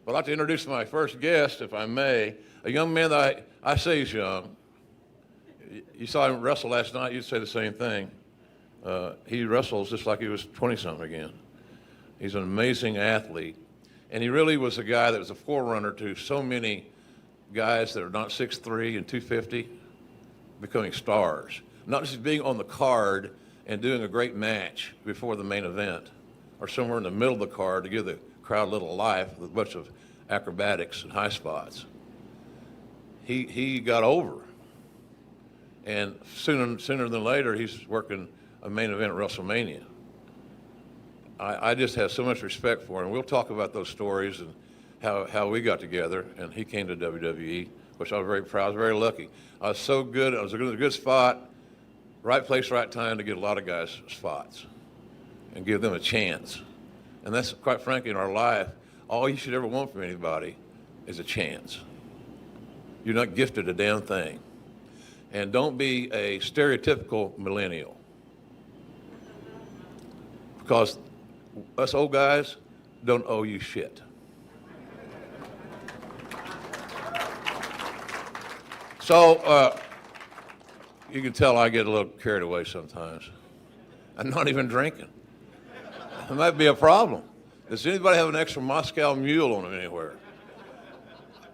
I'd like to introduce my first guest, if I may, a young man that I say he's young. You saw him wrestle last night, you'd say the same thing. He wrestles just like he was 20-something again. He's an amazing athlete. And he really was a guy that was a forerunner to so many guys that are not 6'3" and 250 becoming stars. Not just being on the card and doing a great match before the main event or somewhere in the middle of the card to give the crowd a little life with a bunch of acrobatics and high spots. He got over. And sooner than later, he's working a main event at WrestleMania. I just have so much respect for him. We'll talk about those stories and how we got together, and he came to WWE, which I was very proud. I was very lucky. I was so good. I was in a good spot, right place, right time to get a lot of guys spots and give them a chance. And that's, quite frankly, in our life, all you should ever want from anybody is a chance. You're not gifted a damn thing. And don't be a stereotypical millennial. Because us old guys don't owe you shit. So you can tell I get a little carried away sometimes. I'm not even drinking. It might be a problem. Does anybody have an extra Moscow Mule on them anywhere?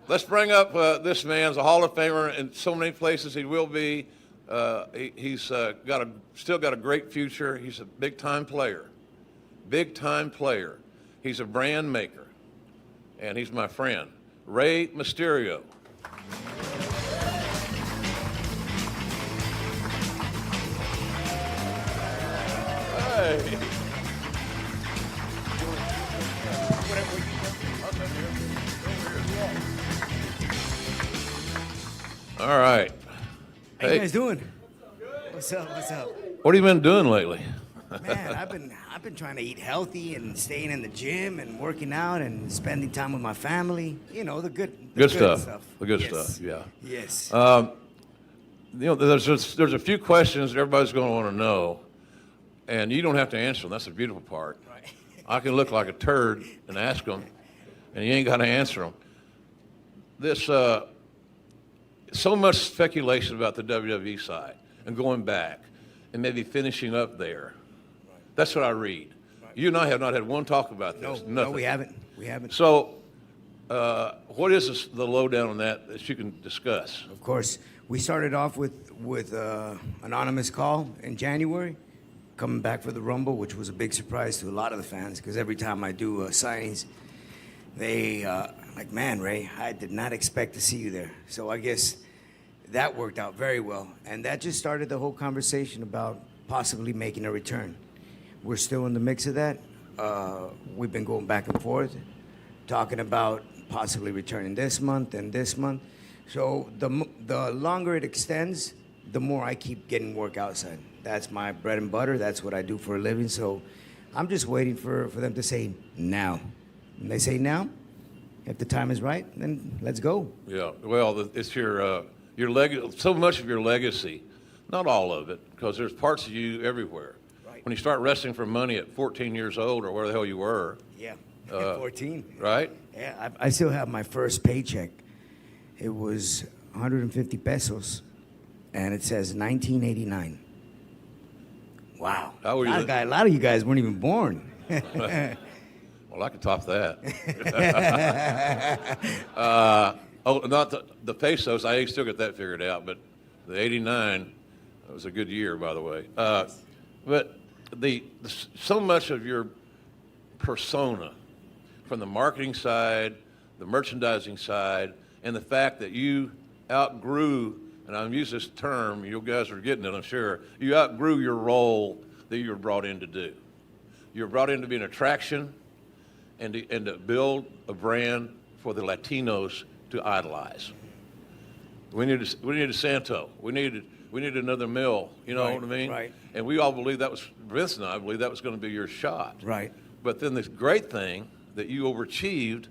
Let's bring up this man's a Hall of Famer in so many places he will be. He's still got a great future. He's a big-time player. Big-time player. He's a brand maker. And he's my friend, Rey Mysterio. Hey. All right. How you guys doing? What's up? What have you been doing lately? Man, I've been trying to eat healthy and staying in the gym and working out and spending time with my family. You know, the good stuff. The good Yes. stuff, yeah. Yes. There's a few questions that everybody's going to want to know, and you don't have to answer them. That's the beautiful part. Right. I can look like a turd and ask them, and you ain't got to answer them. This, so much speculation about the WWE side and going back and maybe finishing up there. That's what I read. Right. You and I have not had one talk about this. Nothing. No, we haven't. So, what is the lowdown on that you can discuss? Of course, we started off with anonymous call in January, coming back for the Rumble, which was a big surprise to a lot of the fans because every time I do signings, they like, man, Ray, I did not expect to see you there. So I guess that worked out very well, and that just started the whole conversation about possibly making a return. We're still in the mix of that. We've been going back and forth, talking about possibly returning this month and this month. So the longer it extends, the more I keep getting work outside. That's my bread and butter. That's what I do for a living. So I'm just waiting for them to say now. When they say now, if the time is right, then let's go. Yeah, well, it's your legacy. So much of your legacy, not all of it, because there's parts of you everywhere. When you start wrestling for money at 14 years old or where the hell you were. Yeah, 14. Right? Yeah, I still have my first paycheck. It was 150 pesos, and it says 1989. Wow. How were you? A lot of you guys weren't even born. Well, I could top that. Not the pesos. I still get that figured out, but the 89, that was a good year, by the way. But so much of your persona, from the marketing side, the merchandising side, and the fact that you outgrew, and I'm using this term, you guys are getting it, I'm sure, you outgrew your role that you were brought in to do. You were brought in to be an attraction and to build a brand for the Latinos to idolize. We needed a Santo. We needed another Mill. You know what I mean? Right. And we all believed that was, Vince and I believed that was going to be your shot. Right. But then this great thing that you overachieved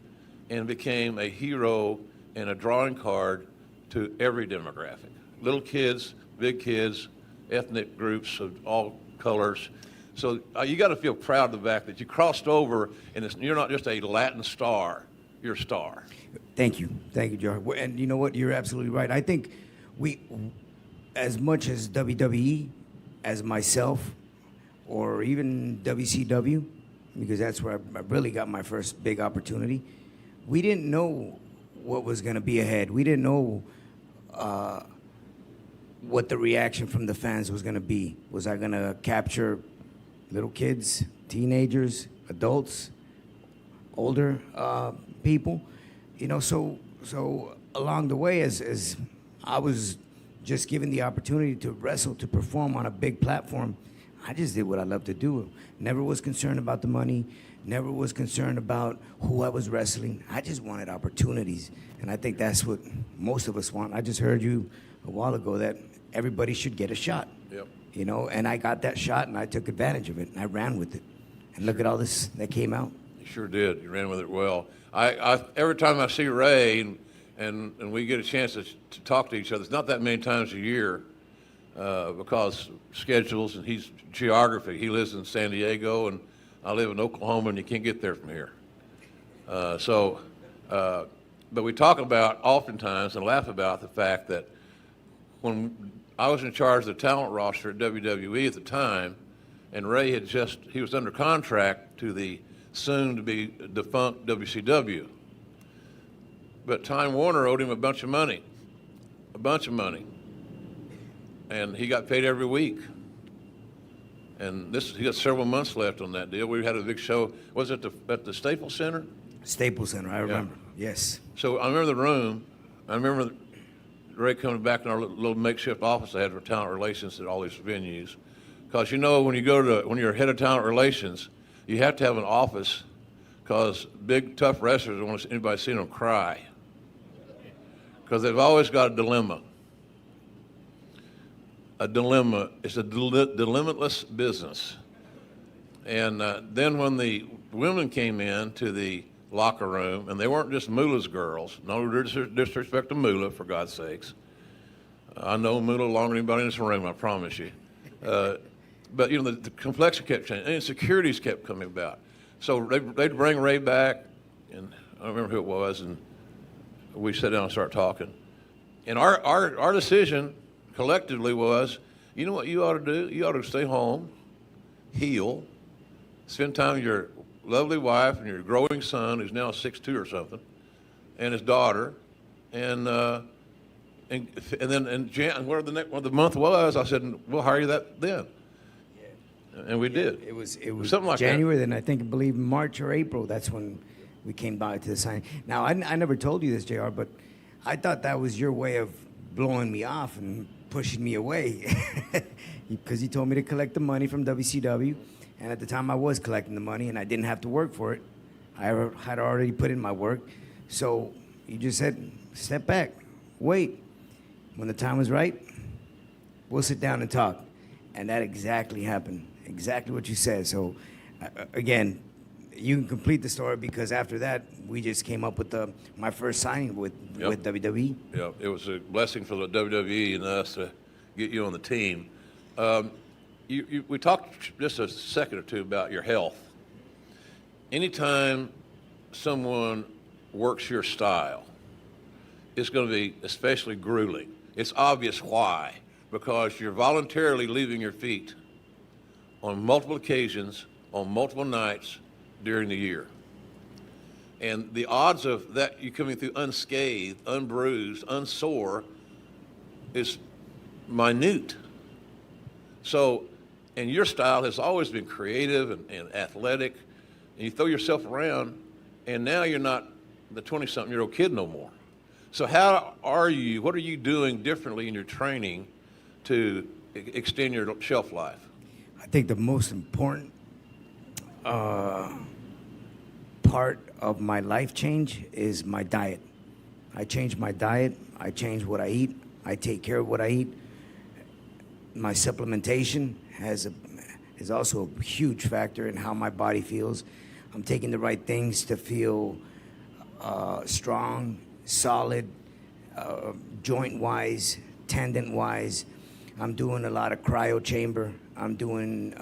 and became a hero and a drawing card to every demographic. Little kids, big kids, ethnic groups of all colors. So you got to feel proud of the fact that you crossed over and you're not just a Latin star you're a star. Thank you, George. And you know what? You're absolutely right. I think we, as much as WWE, as myself, or even WCW, because that's where I really got my first big opportunity. We didn't know what was going to be ahead. We didn't know what the reaction from the fans was going to be. Was I going to capture little kids, teenagers, adults, older people? You know, so along the way, as I was just given the opportunity to wrestle, to perform on a big platform, I just did what I love to do. Never was concerned about the money, never was concerned about who I was wrestling. I just wanted opportunities. And I think that's what most of us want. I just heard you a while ago that everybody should get a shot. Yep. You know, and I got that shot and I took advantage of it and I ran with it. And look at all this that came out. You sure did. You ran with it well. I every time I see Ray and we get a chance to talk to each other, it's not that many times a year because schedules and he's geography. He lives in San Diego and I live in Oklahoma and you can't get there from here. But we talk about oftentimes and laugh about the fact that when I was in charge of the talent roster at WWE at the time, and Ray he was under contract to the soon-to-be defunct WCW. But Time Warner owed him a bunch of money. And he got paid every week. And he got several months left on that deal. We had a big show. Was it at the Staples Center? Staples Center, I remember. Yeah. Yes. So I remember the room. I remember Ray coming back in our little makeshift office I had for talent relations at all these venues. Because you know, when you're head of talent relations, you have to have an office because big, tough wrestlers don't want anybody seeing them cry. Because they've always got a dilemma. A dilemma. It's a dilemmaless business. And then when the women came in to the locker room, and they weren't just Moolah's girls. No disrespect to Moolah, for God's sakes. I know Moolah longer than anybody in this room, I promise you. But, you know, the complexity kept changing, and insecurities kept coming about. So they'd bring Ray back, and I don't remember who it was, and we sat down and started talking. And our decision collectively was, you know what you ought to do? You ought to stay home, heal, spend time with your lovely wife and your growing son, who's now 6'2" or something, and his daughter, and then where the month was, I said, we'll hire you that then. And we did. It was something like January, that. then I believe March or April, that's when we came by to the signing. Now, I never told you this, JR, but I thought that was your way of blowing me off and pushing me away. Because you told me to collect the money from WCW, and at the time I was collecting the money and I didn't have to work for it. I had already put in my work. So you just said, step back, wait. When the time was right, we'll sit down and talk. And that exactly happened. Exactly what you said. So, again, you can complete the story because after that, we just came up with my first signing with WWE. Yeah, it was a blessing for the WWE and us to get you on the team. We talked just a second or two about your health. Anytime someone works your style, it's going to be especially grueling. It's obvious why, because you're voluntarily leaving your feet on multiple occasions, on multiple nights during the year. And the odds of that you coming through unscathed, unbruised, unsore is minute. So, and your style has always been creative and athletic, and you throw yourself around, and now you're not the 20-something-year-old kid no more. So what are you doing differently in your training to extend your shelf life? I think the most important part of my life change is my diet. I changed my diet. I changed what I eat. I take care of what I eat. My supplementation is also a huge factor in how my body feels. I'm taking the right things to feel strong, solid, joint-wise, tendon-wise. I'm doing a lot of cryo chamber. I'm doing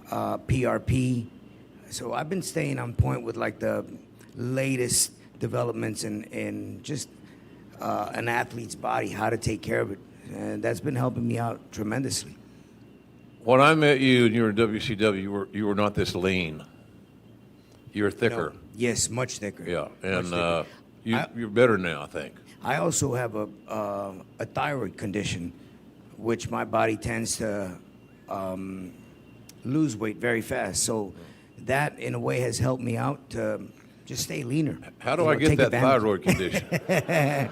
PRP. So I've been staying on point with like the latest developments in just an athlete's body, how to take care of it. And that's been helping me out tremendously. When I met you and you were in WCW, you were not this lean. You were thicker. No. Yes, much thicker. Yeah, and thicker. you're better now, I think. I also have a thyroid condition, which my body tends to lose weight very fast. So that, in a way, has helped me out to just stay leaner. How do I get that thyroid condition? A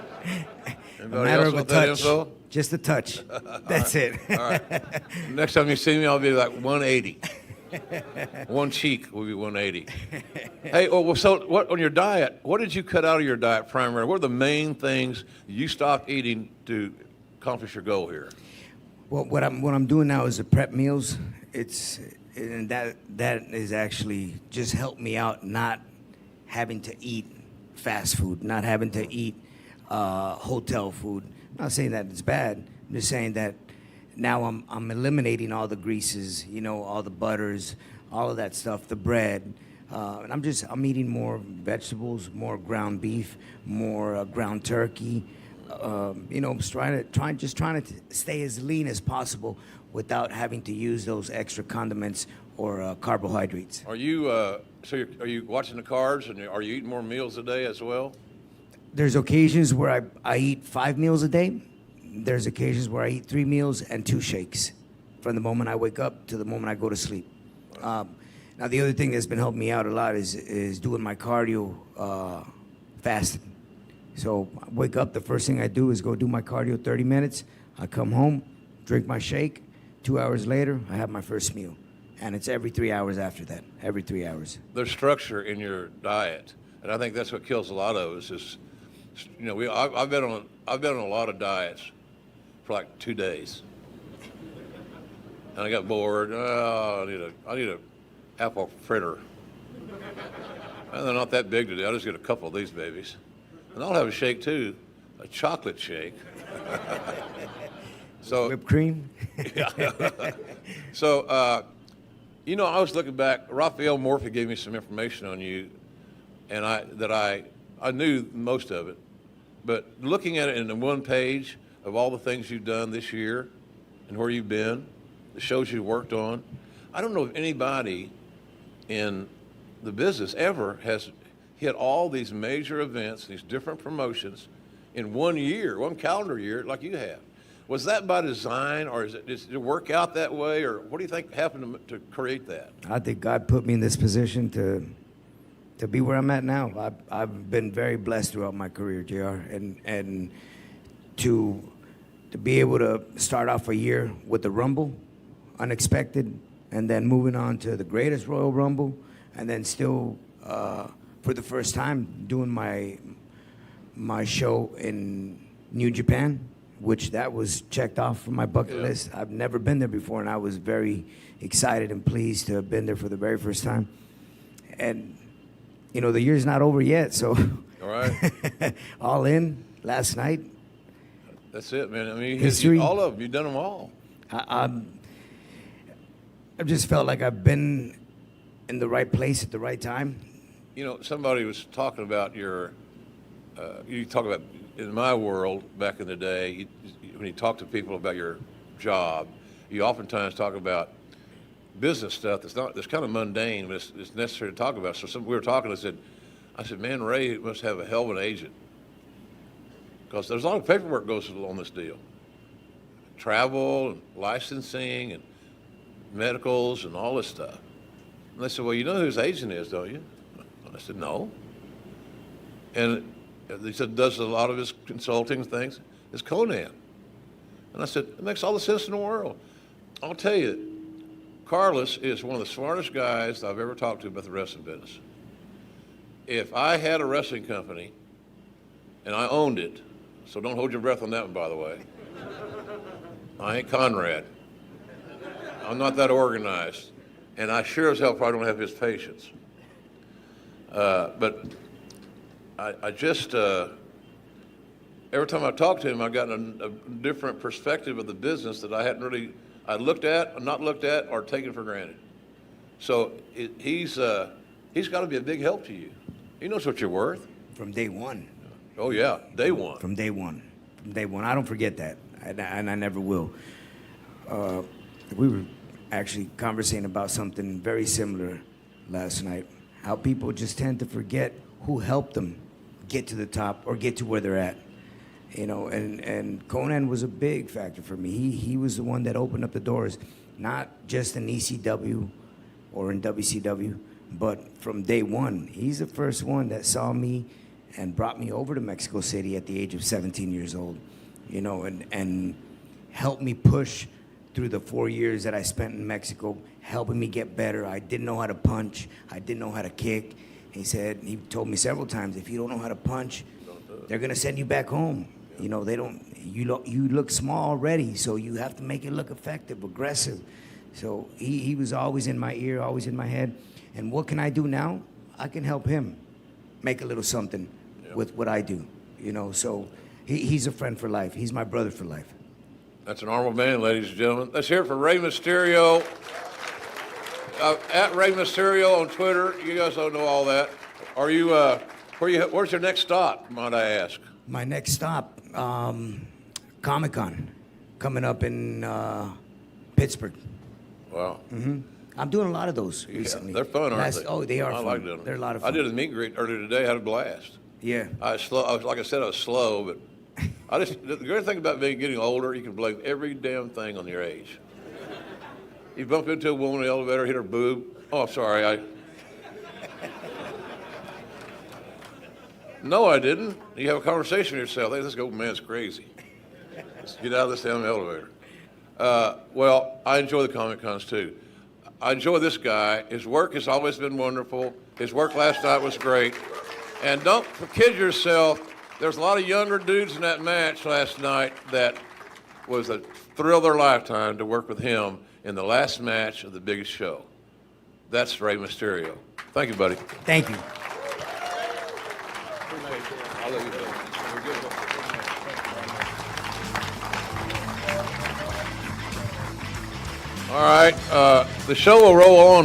Anybody matter else of a want that touch. info? Just a touch. That's it. All right. Next time you see me, I'll be like 180. One cheek will be 180. Hey, well, so what on your diet? What did you cut out of your diet primarily? What are the main things you stopped eating to accomplish your goal here? Well, what I'm doing now is the prep meals. And that is actually just helped me out, not having to eat fast food, not having to eat hotel food. I'm not saying that it's bad. I'm just saying that now I'm eliminating all the greases, all the butters, all of that stuff, the bread, and I'm eating more vegetables, more ground beef, more ground turkey. Trying to stay as lean as possible without having to use those extra condiments or carbohydrates. Are you are you watching the carbs and are you eating more meals a day as well? There's occasions where I eat 5 meals a day. There's occasions where I eat 3 meals and 2 shakes from the moment I wake up to the moment I go to sleep. Now, the other thing that's been helping me out a lot is doing my cardio fasting. So I wake up, the first thing I do is go do my cardio 30 minutes. I come home, drink my shake. 2 hours later, I have my first meal. And it's every 3 hours after that, every 3 hours. There's structure in your diet, and I think that's what kills a lot of us is, I've been on a lot of diets for like 2 days. And I got bored. Oh, I need a apple fritter. And they're not that big today. I'll just get a couple of these babies. And I'll have a shake too, a chocolate shake. So Whipped cream? yeah. So, I was looking back. Raphael Morphy gave me some information on you, and I knew most of it. But looking at it in the one page of all the things you've done this year and where you've been, the shows you've worked on, I don't know if anybody in the business ever has hit all these major events, these different promotions in 1 year, one calendar year, like you have. Was that by design, or did it work out that way, or what do you think happened to create that? I think God put me in this position to be where I'm at now. I've been very blessed throughout my career, JR, and to be able to start off a year with the Rumble, unexpected, and then moving on to the greatest Royal Rumble, and then still for the first time doing my show in New Japan, which that was checked off from my bucket list. I've never been there before, and I was very excited and pleased to have been there for the very first time. And the year's not over yet, so All right. all in last night. That's it, man. I mean, History. all of them. You've done them all. I've just felt like I've been in the right place at the right time. Somebody was talking about you talk about, in my world, back in the day, when you talk to people about your job, you oftentimes talk about business stuff that's kind of mundane, but it's necessary to talk about. So we were talking, I said, man, Ray must have a hell of an agent. Because there's a lot of paperwork goes on this deal. Travel, and licensing, and medicals, and all this stuff. And they said, well, you know who his agent is, don't you? I said, no. And they said, does a lot of his consulting things. It's Konnan. And I said, it makes all the sense in the world. I'll tell you, Carlos is one of the smartest guys I've ever talked to about the wrestling business. If I had a wrestling company and I owned it, so don't hold your breath on that one, by the way. I ain't Conrad. I'm not that organized. And I sure as hell probably don't have his patience. But I just, every time I talk to him, I've gotten a different perspective of the business that I hadn't really, looked at, not looked at, or taken for granted. So he's got to be a big help to you. He knows what you're worth. From day one. Oh, yeah, day one. From day one. From day one. I don't forget that, and I never will. We were actually conversing about something very similar last night. How people just tend to forget who helped them get to the top or get to where they're at. You know, and Konnan was a big factor for me. He was the one that opened up the doors, not just in ECW or in WCW, but from day one. He's the first one that saw me and brought me over to Mexico City at the age of 17 years old, you know, and helped me push through the 4 years that I spent in Mexico, helping me get better. I didn't know how to punch. I didn't know how to kick. He told me several times, if you don't know how to punch, they're gonna send you back home. You know, you look small already, so you have to make it look effective, aggressive. So he was always in my ear, always in my head. And what can I do now? I can help him make a little something with what I do, you know. So he's a friend for life. He's my brother for life. That's an honorable man, ladies and gentlemen. Let's hear it for Rey Mysterio. At Rey Mysterio on Twitter. You guys don't know all that. Are you? Where's your next stop, might I ask? My next stop, Comic-Con, coming up in Pittsburgh. Wow. Mm-hmm. I'm doing a lot of those recently. They're fun, aren't they? Oh, they are I fun. like doing them. They're a lot of fun. I did a meet and greet earlier today. Had a blast. Yeah. Like I said, I was slow, but the great thing about getting older, you can blame every damn thing on your age. You bump into a woman in the elevator, hit her boob. Oh, sorry, No, I didn't. You have a conversation with yourself. Hey, this old man's crazy. Let's get out of this damn elevator. Well, I enjoy the Comic Cons too. I enjoy this guy. His work has always been wonderful. His work last night was great. And don't kid yourself, there's a lot of younger dudes in that match last night that was a thrill of their lifetime to work with him in the last match of the biggest show. That's Rey Mysterio. Thank you, buddy. Thank you. All right, the show will roll on.